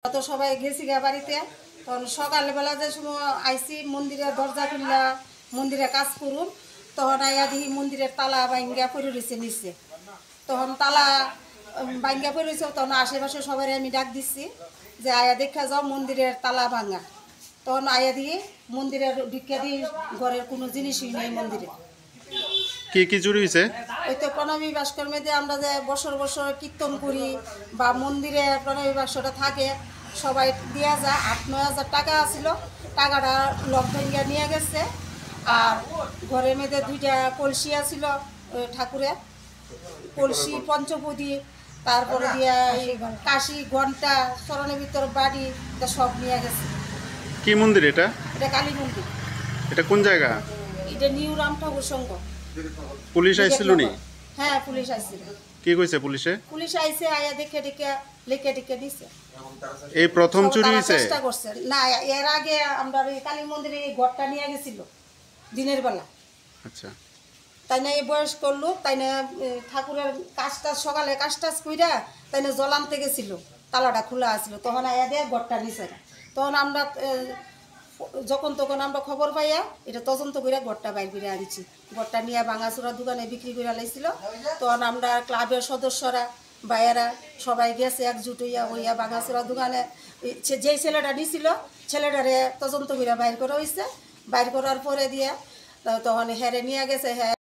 তো সবাই গেছি গা বাড়িতে। তখন সকালবেলা যে সময় আইসি মন্দিরের দরজা খুললা মন্দিরে কাজ করুন, তখন আইয়া দেখি মন্দিরের তালা ভাঙ্গা পড়ে রয়েছে নিচে। তখন তালা ভাঙ্গা পড়ে রয়েছে, তখন আশেপাশে সবাই আমি ডাক দিচ্ছি যে আয়া দেখা যাও মন্দিরের তালা ভাঙা। তখন আয়া দিয়ে মন্দিরের ভিক্ষা দিয়ে ঘরের কোনো জিনিসই নেই মন্দিরে। কি কি চুরি হয়েছে? ওই তো প্রণবী ভাস্কর্মে যে আমরা যে বছর বছর কীর্তন করি বা মন্দিরে প্রণবী বাক্সটা থাকে, সবাই দেওয়া যায় 8-9 হাজার টাকা আছিল। টাকাটা লক ভেঙ্গা নিয়ে গেছে। আর ঘরের মেয়েদে 2টা কলসি আছিল ঠাকুরের, কলসি পঞ্চপদী, তারপরে দিয়া এই কাশি ঘন্টা চরণের ভিতর বাড়ি সব নিয়ে গেছে। কি মন্দির এটা? এটা কালী মন্দির। এটা কোন জায়গা? এটা নিউ রাম ঠাকুর সংঘ। পুলিশ আইছিল নি? হ্যাঁ, পুলিশ আইছিল। কি কইছে পুলিশে? পুলিশ আইছে, আয়া দেখে লেখে দিছে। এই প্রথম চুরি হয়েছে? চেষ্টা করছে না, এর আগে আমরা ওই কালী মন্দিরে এই ঘরটা নিয়ে গেছিল দিনের বেলা। আচ্ছা, তাই না এই বয়স্ক লোক, তাই না ঠাকুরের কাজটা সকালে কাজটা কইরা তাই না জল আনতে গেছিল, তালাটা খোলা আছিল। তখন আয়া দিয়ে ঘরটা নিছে না। তখন আমরা যখন তখন আমরা খবর পাইয়া এটা তদন্ত করে ঘরটা বাইর করে আনছি। ঘরটা নিয়ে ভাঙাচোরা দোকানে বিক্রি করে লাইছিল। তখন আমরা ক্লাবের সদস্যরা বাইরা সবাই গেছে একজুট হইয়া ভাঙাচোরা দোকানে যেই ছেলেটা নিছিল ছেলেটারে তদন্ত করে বাইর করা হয়েছে। বাইর করার পরে দিয়ে তখন হেরে নিয়ে গেছে। হ্যাঁ।